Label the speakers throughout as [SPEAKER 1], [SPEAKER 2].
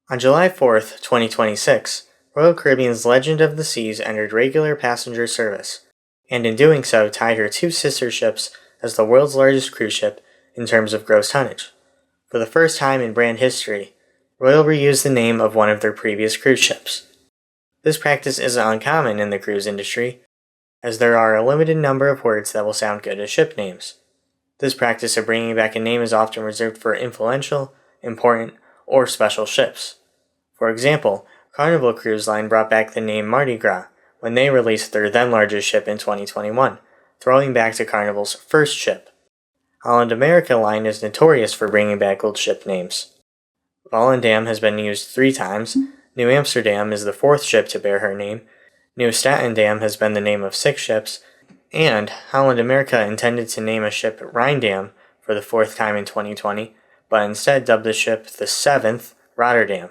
[SPEAKER 1] On July 4th, 2026, Royal Caribbean's Legend of the Seas entered regular passenger service, and in doing so tied her two sister ships as the world's largest cruise ship in terms of gross tonnage. For the first time in brand history, Royal reused the name of one of their previous cruise ships. This practice isn't uncommon in the cruise industry, as there are a limited number of words that will sound good as ship names. This practice of bringing back a name is often reserved for influential, important, or special ships. For example, Carnival Cruise Line brought back the name Mardi Gras when they released their then largest ship in 2021, throwing back to Carnival's first ship. Holland America Line is notorious for bringing back old ship names. Volendam has been used 3 times, New Amsterdam is the 4th ship to bear her name, New Statendam has been the name of 6 ships, and Holland America intended to name a ship Rhindam for the 4th time in 2020, but instead dubbed the ship the 7th Rotterdam.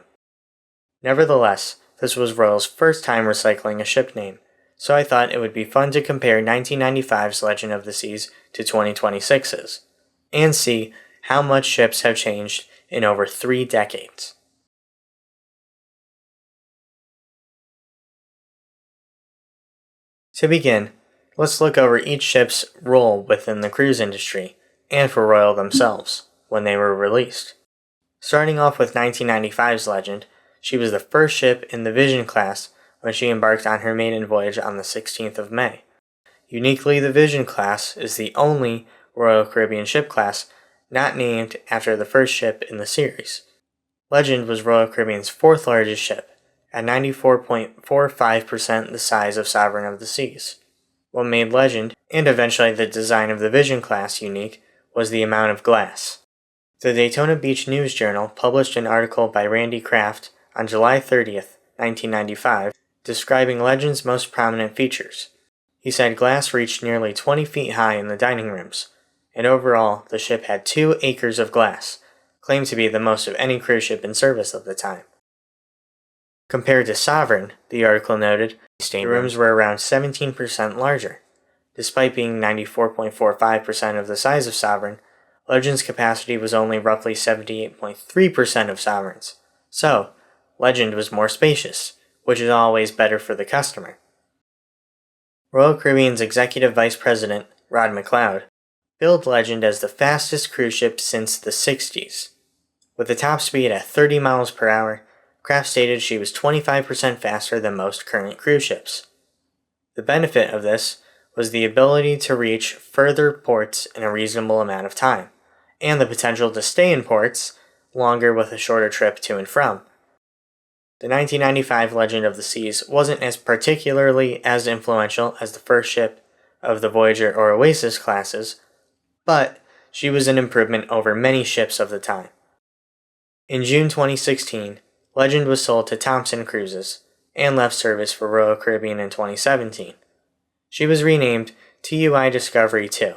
[SPEAKER 1] Nevertheless, this was Royal's first time recycling a ship name, so I thought it would be fun to compare 1995's Legend of the Seas to 2026's, and see how much ships have changed in over 3 decades. To begin, let's look over each ship's role within the cruise industry, and for Royal themselves, when they were released. Starting off with 1995's Legend, she was the first ship in the Vision class when she embarked on her maiden voyage on the 16th of May. Uniquely, the Vision class is the only Royal Caribbean ship class not named after the first ship in the series. Legend was Royal Caribbean's 4th largest ship, at 94.45% the size of Sovereign of the Seas. What made Legend, and eventually the design of the Vision class, unique was the amount of glass. The Daytona Beach News Journal published an article by Randy Kraft on July 30th, 1995, describing Legend's most prominent features. He said glass reached nearly 20 feet high in the dining rooms, and overall the ship had 2 acres of glass, claimed to be the most of any cruise ship in service at the time. Compared to Sovereign, the article noted, the rooms were around 17% larger. Despite being 94.45% of the size of Sovereign, Legend's capacity was only roughly 78.3% of Sovereign's. So, Legend was more spacious, which is always better for the customer. Royal Caribbean's Executive Vice President, Rod McLeod, billed Legend as the fastest cruise ship since the 60s. With a top speed at 30 miles per hour, Kraft stated she was 25% faster than most current cruise ships. The benefit of this was the ability to reach further ports in a reasonable amount of time, and the potential to stay in ports longer with a shorter trip to and from. The 1995 Legend of the Seas wasn't as particularly as influential as the first ship of the Voyager or Oasis classes, but she was an improvement over many ships of the time. In June 2016, Legend was sold to Thompson Cruises and left service for Royal Caribbean in 2017. She was renamed TUI Discovery 2,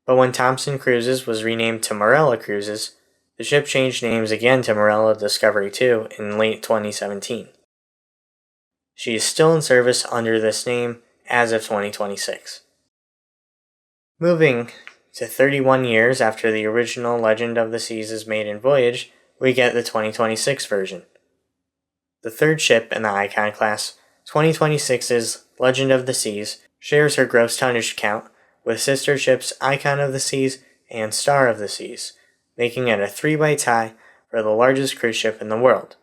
[SPEAKER 1] but when Thompson Cruises was renamed to Marella Cruises, the ship changed names again to Marella Discovery 2 in late 2017. She is still in service under this name as of 2026. Moving to 31 years after the original Legend of the Seas' maiden voyage, we get the 2026 version. The third ship in the Icon class, 2026's Legend of the Seas, shares her gross tonnage count with sister ships Icon of the Seas and Star of the Seas, making it a 3-way tie for the largest cruise ship in the world.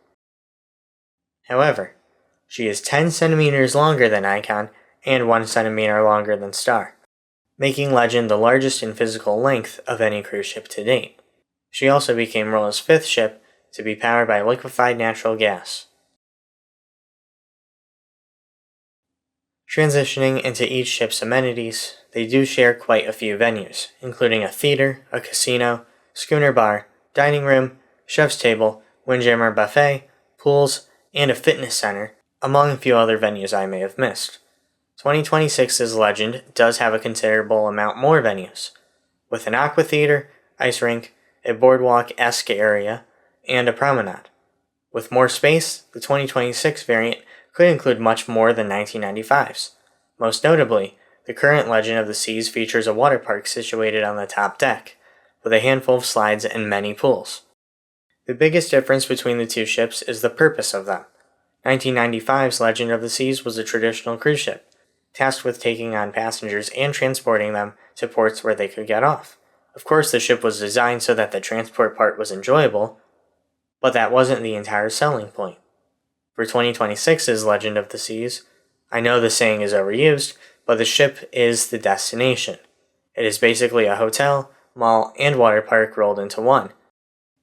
[SPEAKER 1] However, she is 10 centimeters longer than Icon and 1 centimeter longer than Star, making Legend the largest in physical length of any cruise ship to date. She also became Royal's 5th ship to be powered by liquefied natural gas. Transitioning into each ship's amenities, they do share quite a few venues, including a theater, a casino, schooner bar, dining room, chef's table, windjammer buffet, pools, and a fitness center, among a few other venues I may have missed. 2026's Legend does have a considerable amount more venues, with an aqua theater, ice rink, a boardwalk-esque area, and a promenade. With more space, the 2026 variant could include much more than 1995's. Most notably, the current Legend of the Seas features a water park situated on the top deck, with a handful of slides and many pools. The biggest difference between the two ships is the purpose of them. 1995's Legend of the Seas was a traditional cruise ship, tasked with taking on passengers and transporting them to ports where they could get off. Of course, the ship was designed so that the transport part was enjoyable, but that wasn't the entire selling point. For 2026's Legend of the Seas, I know the saying is overused, but the ship is the destination. It is basically a hotel, mall, and water park rolled into one,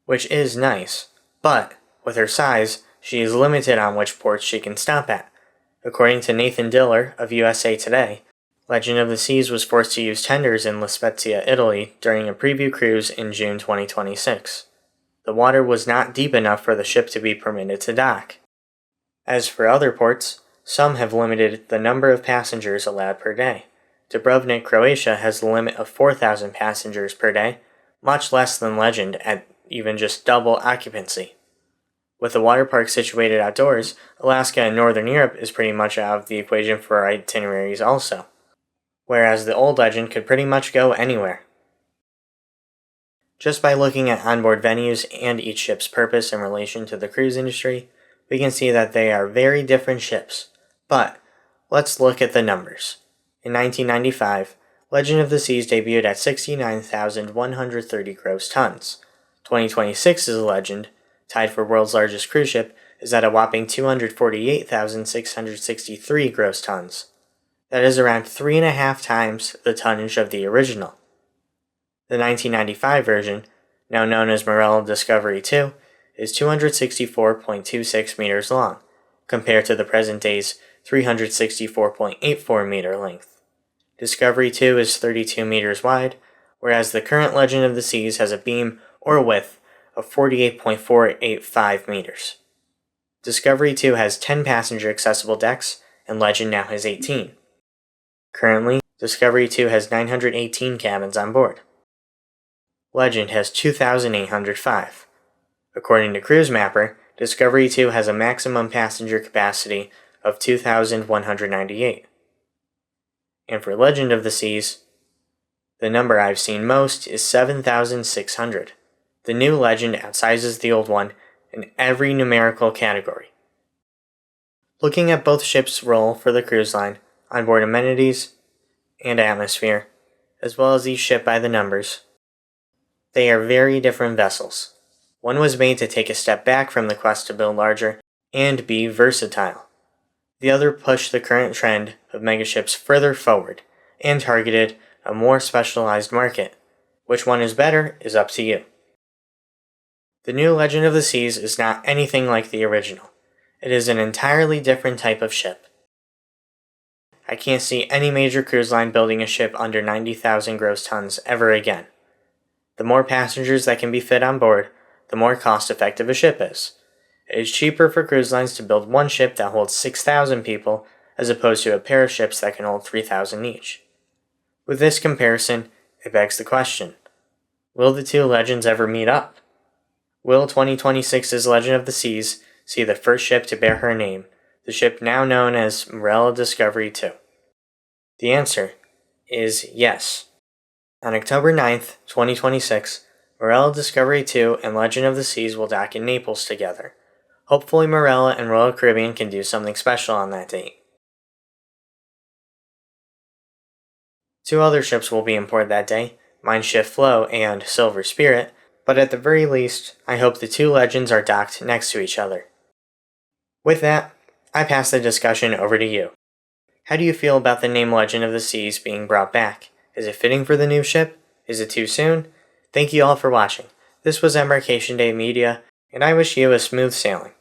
[SPEAKER 1] which is nice, but with her size, she is limited on which ports she can stop at. According to Nathan Diller of USA Today, Legend of the Seas was forced to use tenders in La Spezia, Italy during a preview cruise in June 2026. The water was not deep enough for the ship to be permitted to dock. As for other ports, some have limited the number of passengers allowed per day. Dubrovnik, Croatia has a limit of 4,000 passengers per day, much less than Legend at even just double occupancy. With the water park situated outdoors, Alaska and Northern Europe is pretty much out of the equation for itineraries also, whereas the old Legend could pretty much go anywhere. Just by looking at onboard venues and each ship's purpose in relation to the cruise industry, we can see that they are very different ships. But let's look at the numbers. In 1995, Legend of the Seas debuted at 69,130 gross tons. 2026's Legend, tied for world's largest cruise ship, is at a whopping 248,663 gross tons. That is around 3.5 times the tonnage of the original. The 1995 version, now known as Marella Discovery 2, is 264.26 meters long, compared to the present day's 364.84 meter length. Discovery 2 is 32 meters wide, whereas the current Legend of the Seas has a beam or width of 48.485 meters. Discovery 2 has 10 passenger accessible decks, and Legend now has 18. Currently, Discovery 2 has 918 cabins on board. Legend has 2,805. According to Cruise Mapper, Discovery 2 has a maximum passenger capacity of 2,198. And for Legend of the Seas, the number I've seen most is 7,600. The new Legend outsizes the old one in every numerical category. Looking at both ships' role for the cruise line, onboard amenities, and atmosphere, as well as each ship by the numbers, they are very different vessels. One was made to take a step back from the quest to build larger and be versatile. The other pushed the current trend of megaships further forward and targeted a more specialized market. Which one is better is up to you. The new Legend of the Seas is not anything like the original. It is an entirely different type of ship. I can't see any major cruise line building a ship under 90,000 gross tons ever again. The more passengers that can be fit on board, the more cost-effective a ship is. It is cheaper for cruise lines to build one ship that holds 6,000 people as opposed to a pair of ships that can hold 3,000 each. With this comparison, it begs the question, will the two legends ever meet up? Will 2026's Legend of the Seas see the first ship to bear her name, the ship now known as Marella Discovery 2? The answer is yes. On October 9th, 2026, Marella Discovery 2 and Legend of the Seas will dock in Naples together. Hopefully Marella and Royal Caribbean can do something special on that date. 2 other ships will be in port that day, Mein Schiff Flow and Silver Spirit, but at the very least, I hope the 2 legends are docked next to each other. With that, I pass the discussion over to you. How do you feel about the name Legend of the Seas being brought back? Is it fitting for the new ship? Is it too soon? Thank you all for watching. This was Embarkation Day Media, and I wish you a smooth sailing.